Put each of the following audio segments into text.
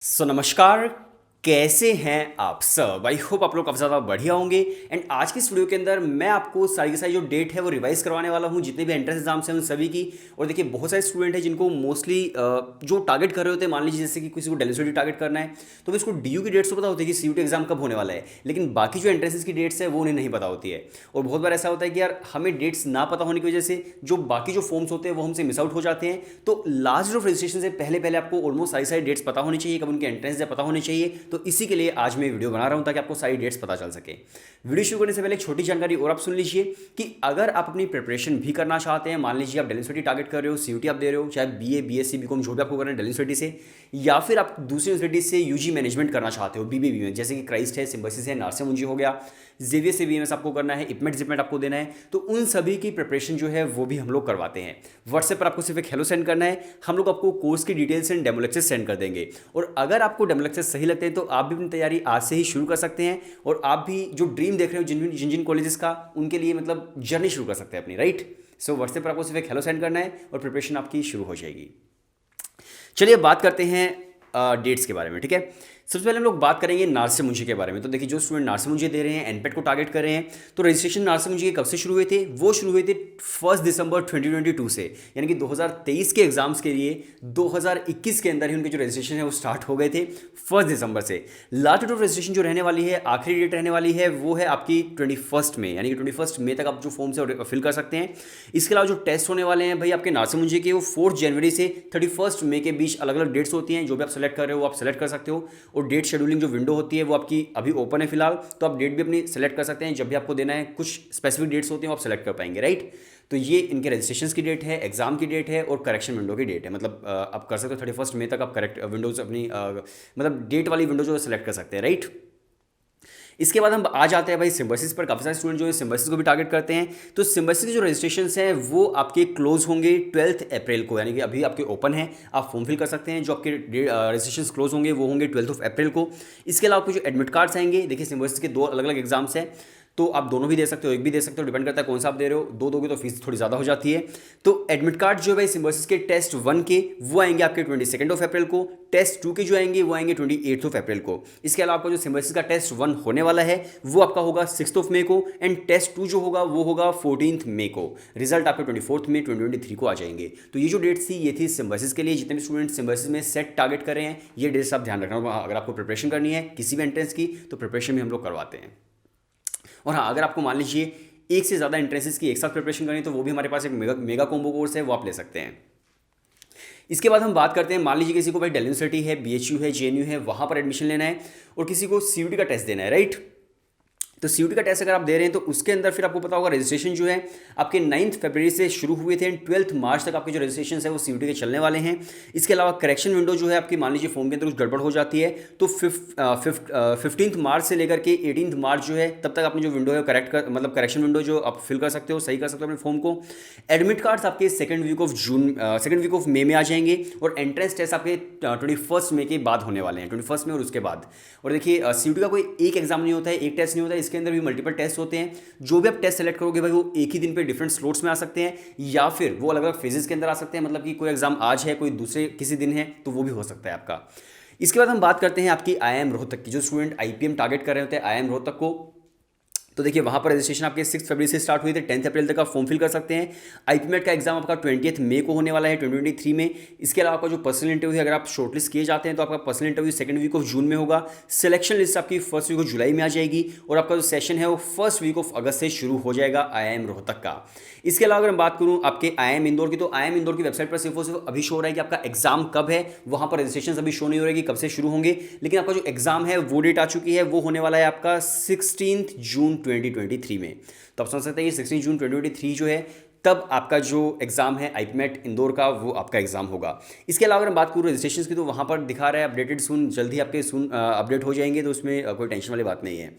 नमस्कार। कैसे हैं आप सब? आई होप आप लोग काफ़ी ज़्यादा बढ़िया होंगे। एंड आज की इस वीडियो के अंदर मैं आपको सारी की सारी जो डेट है वो रिवाइज करवाने वाला हूँ, जितने भी एंट्रेंस एग्जाम्स हैं उन सभी की। और देखिए, बहुत सारे स्टूडेंट हैं जिनको मोस्टली जो टारगेट कर रहे होते हैं, मान लीजिए जैसे कि किसी को डेलिसिटी टारगेट करना है तो इसको डीयू की डेट्स तो पता होती है कि सीयूटी एग्जाम कब होने वाला है, लेकिन बाकी जो एंट्रेंसेस की डेट्स है वो उन्हें नहीं पता होती है। और बहुत बार ऐसा होता है कि यार हमें डेट्स ना पता होने की वजह से जो बाकी जो फॉर्म्स होते हैं वो हमसे मिस आउट हो जाते हैं। तो लास्ट ऑफ रजिस्ट्रेशन से पहले पहले आपको ऑलमोस्ट सारी सारी डेट्स पता होनी चाहिए, कब उनके एंट्रेंस है पता होने चाहिए। तो इसी के लिए आज मैं वीडियो बना रहा हूं ताकि आपको सारी डेट्स पता चल सके। वीडियो शुरू करने से पहले एक छोटी जानकारी और आप सुन लीजिए कि अगर आप अपनी प्रिपरेशन भी करना चाहते हैं, मान लीजिए आप डेलिसिटी टारगेट कर रहे हो, सीयूटी आप दे रहे हो, चाहे बीए बीएससी बीकॉम जो भी आपको करना है डेलिसिटी से, या फिर आप दूसरी यूनिवर्सिटी से यूजी मैनेजमेंट करना चाहते हो बीबीबी में, जैसे कि क्राइस्ट है, सिम्बसिस है, नार्से मुंजी हो गया, जेवियर से बीएमएस आपको करना है, इपमेट जिपमेट आपको देना है, तो उन सभी की प्रिपरेशन जो है वो भी हम लोग करवाते हैं। व्हाट्सएप पर आपको सिर्फ एक हेलो सेंड करना है, हम लोग आपको कोर्स की details and demo lecture send कर देंगे। और अगर आपको डेमो लेक्चर सही लगते हैं तो आप भी अपनी तैयारी आज से ही शुरू कर सकते हैं, और आप भी जो ड्रीम देख रहे हो जिन जिन जिन कॉलेजेस का, उनके लिए मतलब जर्नी शुरू कर सकते हैं अपनी, राइट। सो व्हाट्सएप पर आपको सिर्फ एक हेलो सेंड करना है और प्रिपरेशन आपकी शुरू हो जाएगी। चलिए बात करते हैं डेट्स के बारे में, ठीक है। सबसे पहले हम लोग बात करेंगे नार्से मुंशी के बारे में। तो देखिए, जो स्टूडेंट नार्से मुंशी दे रहे हैं, एनपेट को टारगेट कर रहे हैं, तो रजिस्ट्रेशन नार्से मुंशी के कब से शुरू हुए थे? वो शुरू हुए थे 1 दिसंबर 2022 से, यानी कि 2023 के एग्जाम्स के लिए 2021 के अंदर ही उनके जो रजिस्ट्रेशन है वो स्टार्ट हो गए थे 1 दिसंबर से। लास्ट डेट ऑफ रजिस्ट्रेशन जो रहने वाली है, आखिरी डेट रहने वाली है, वो है आपकी 21 में, यानी कि 21 मई तक आप जो फॉर्म है फिल कर सकते हैं। इसके अलावा जो टेस्ट होने वाले हैं भाई आपके नार्से मुंशी के, वो 4 जनवरी से 31 मई के बीच अलग अलग डेट्स होती हैं। जो भी आप सेलेक्ट कर रहे हो वो आप सेलेक्ट कर सकते हो, और डेट शेड्यूलिंग जो विंडो होती है वो आपकी अभी ओपन है फिलहाल, तो आप डेट भी अपनी सेलेक्ट कर सकते हैं। जब भी आपको देना है, कुछ स्पेसिफिक डेट्स होती हैं वो आप सेलेक्ट कर पाएंगे, राइट। तो ये इनके रजिस्ट्रेशन की डेट है, एग्जाम की डेट है, और करेक्शन विंडो की डेट है। मतलब आप कर सकते हो 31 मई तक आप करेक्ट विंडोज अपनी मतलब डेट वाली विंडो जो सेलेक्ट कर सकते हैं, राइट। इसके बाद हम आ जाते हैं भाई सिम्बसिस पर। काफ़ी सारे स्टूडेंट जो है सिम्बसिस को भी टारगेट करते हैं। तो सिम्बसिस के जो रजिस्ट्रेशन हैं वो आपके क्लोज होंगे 12 अप्रैल को, यानी कि अभी आपके ओपन है, आप फॉर्म फिल कर सकते हैं। जो आपके रजिस्ट्रेशन क्लोज होंगे वो होंगे 12 अप्रैल को। इसके अलावा आपके जो एडमिट कार्ड्स आएंगे, देखिए सिम्बसिस के 2 अलग अलग एग्जाम्स हैं, तो आप दोनों भी दे सकते हो, एक भी दे सकते हो, डिपेंड करता है कौन सा आप दे रहे हो। 2 दोगे तो फीस थोड़ी ज़्यादा हो जाती है। तो एडमिट कार्ड जो है सिम्बोसिस के टेस्ट 1 के वो आएंगे आपके 22 अप्रैल को, टेस्ट 2 के जो आएंगे वो आएंगे 28 अप्रैल को। इसके अलावा आपका जो सिम्बोसिस का टेस्ट 1 होने वाला है वो आपका होगा 6 मई को, एंड टेस्ट 2 जो होगा वो होगा 14 मई को। रिजल्ट आपके 24 मई 2023 को आ जाएंगे। तो ये जो डेट्स थी ये थी सिम्बोसिस के लिए। जितने भी स्टूडेंट सिम्बोसिस में सेट टारगेट कर रहे हैं, ये डेट्स आप ध्यान रखना। अगर आपको प्रिपरेशन करनी है किसी भी एंट्रेंस की, तो प्रिपरेशन भी हम लोग करवाते हैं। और हाँ, अगर आपको मान लीजिए एक से ज़्यादा एंट्रेंसेस की एक साथ प्रिपरेशन करनी है, तो वो भी हमारे पास एक मेगा कॉम्बो कोर्स है, वो आप ले सकते हैं। इसके बाद हम बात करते हैं, मान लीजिए किसी को भाई दिल्ली यूनिवर्सिटी है, बीएचयू है, जेएनयू है, वहाँ पर एडमिशन लेना है, और किसी को सीयूटी का टेस्ट देना है, राइट। तो सीयूटी का टेस्ट अगर आप दे रहे हैं तो उसके अंदर फिर आपको पता होगा रजिस्ट्रेशन जो है आपके 9 फरवरी से शुरू हुए थे, एंड 12 मार्च तक आपके जो रजिस्ट्रेशन है वो सीयूटी के चलने वाले हैं। इसके अलावा करेक्शन विंडो जो है आपकी, मान लीजिए फॉर्म के अंदर कुछ गड़बड़ हो जाती है, तो 15 मार्च से लेकर के 18 मार्च जो है तब तक आपने जो विंडो है करेक्ट कर, मतलब करेक्शन विंडो जो आप फिल कर सकते हो, सही कर सकते हो अपने फॉर्म को। एडमिट कार्ड्स आपके सेकंड वीक ऑफ मई में आ जाएंगे, और एंट्रेंस टेस्ट आपके 21 मई के बाद होने वाले हैं, 21 में और उसके बाद। और देखिए सीयूटी का कोई एक एग्जाम नहीं होता है, एक टेस्ट नहीं होता है, इसके अंदर भी मल्टीपल टेस्ट होते हैं। जो भी आप टेस्ट सेलेक्ट करोगे भाई वो एक ही दिन पे डिफरेंट स्लॉट्स में आ सकते हैं, या फिर वो अलग अलग फेजेस के अंदर आ सकते हैं। मतलब कि कोई एग्जाम आज है, कोई दूसरे किसी दिन है, तो वो भी हो सकता है आपका। इसके बाद हम बात करते हैं आपकी आईआईएम रोहतक की। जो स्टूडेंट आईपीएम टारगेट कर रहे होते हैं आईआईएम रोहतक को, तो देखिए वहाँ पर रजिस्ट्रेशन आपके 6 फरवरी से स्टार्ट हुई थी, 10 अप्रैल तक आप फॉर्म फिल कर सकते हैं। आईपीमेट का एग्जाम आपका 20 मई को होने वाला है 2023 में। इसके अलावा आपका जो पर्सनल इंटरव्यू है, अगर आप शॉर्टलिस्ट किए जाते हैं तो आपका personal interview second week of June में होगा। सिलेक्शन लिस्ट आपकी फर्स्ट वीक ऑफ जुलाई में आ जाएगी, और आपका जो सेशन है वो फर्स्ट वीक ऑफ अगस्त से शुरू हो जाएगा आईआईएम रोहतक का। इसके अलावा अगर मैं बात करूँ आपके आईआईएम इंदौर की, तो आईआईएम इंदौर की वेबसाइट पर सिर्फ और सिर्फ अभी शो हो रहा है कि आपका एग्जाम कब है, वहाँ पर रजिस्ट्रेशन अभी शो नहीं हो रहा है कि कब से शुरू होंगे, लेकिन आपका जो एग्जाम है वो डेट आ चुकी है, वो होने वाला है आपका 16 जून 2023 में। तो आप समझ सकते हैं कि 16 जून 2023 जो है तब आपका जो एग्जाम है आईपीमेट इंदौर का, वो आपका एग्जाम होगा। इसके अलावा अगर बात करूँ रजिस्ट्रेशन की, तो वहाँ पर दिखा रहा है अपडेटेड सून, जल्दी आपके सून अपडेट हो जाएंगे, तो उसमें कोई टेंशन वाली बात नहीं है।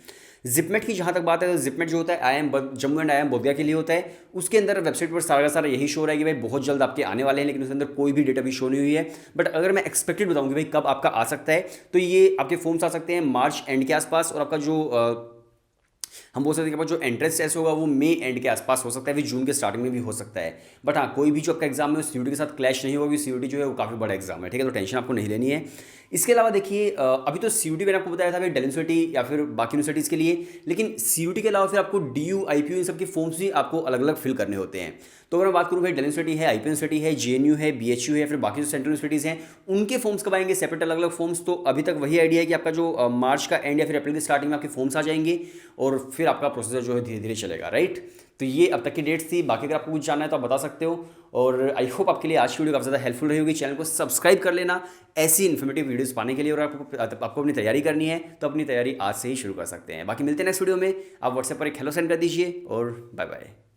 जिपमेट की जहाँ तक बात है, तो जिपमेट जो होता है IIM Jammu and IIM Bodhgaya के लिए होता है। उसके अंदर वेबसाइट पर सारा का सारा यही शो रहा है कि भाई बहुत जल्द आपके आने वाले हैं, लेकिन उसके अंदर कोई भी डेट अभी शो नहीं हुई है। बट अगर मैं एक्सपेक्टेड बताऊँ कि भाई कब आपका आ सकता है, तो ये आपके फॉर्म्स आ सकते हैं मार्च एंड के आसपास, और आपका जो हम बोल सकते हैं कि आपका जो एंट्रेंस टेस्ट होगा वो मई एंड के आसपास हो सकता है, फिर जून के स्टार्टिंग में भी हो सकता है। बट हाँ, कोई भी जो आपका एग्जाम है सीयूटी के साथ क्लैश नहीं होगा, क्योंकि सीयूटी जो है वो काफ़ी बड़ा एग्जाम है, ठीक है, तो टेंशन आपको नहीं लेनी है। इसके अलावा देखिए अभी तो सीयूटी मैंने आपको बताया था डेल यूनिवर्सिटी या फिर बाकी यूनिवर्सिटीज़ के लिए, लेकिन सीयूटी के अलावा फिर आपको डीयू आईपीयू इन सब के फॉर्म्स भी आपको अलग अलग फिल करने होते हैं। तो अगर मैं बात करूँ भाई, डेल यूनिवर्सिटी है, आईपीयू यूनिवर्सिटी है, जेएनयू है, बीएचयू है, फिर बाकी जो सेंट्रल यूनिवर्सिटीज़ हैं उनके फॉर्म्स कब आएंगे, सेपरेट अलग अलग फॉर्म्स। तो अभी तक वही आइडिया है कि आपका जो मार्च का एंड या फिर अप्रैल की स्टार्टिंग में आपके फॉर्म्स आ जाएंगे और फिर आपका प्रोसेसर जो है धीरे धीरे चलेगा, राइट। तो ये अब तक की डेट्स थी, बाकी अगर आपको कुछ जानना है तो आप बता सकते हो। और आई होप आपके लिए आज की वीडियो काफ़ी ज़्यादा हेल्पफुल रही होगी। चैनल को सब्सक्राइब कर लेना ऐसी इन्फॉर्मेटिव वीडियोस पाने के लिए। और आपको अपनी तैयारी करनी है तो अपनी तैयारी आज से ही शुरू कर सकते हैं। बाकी मिलते हैं नेक्स्ट वीडियो में। आप व्हाट्सएप पर एक हेलो सेंड कर दीजिए और बाय बाय।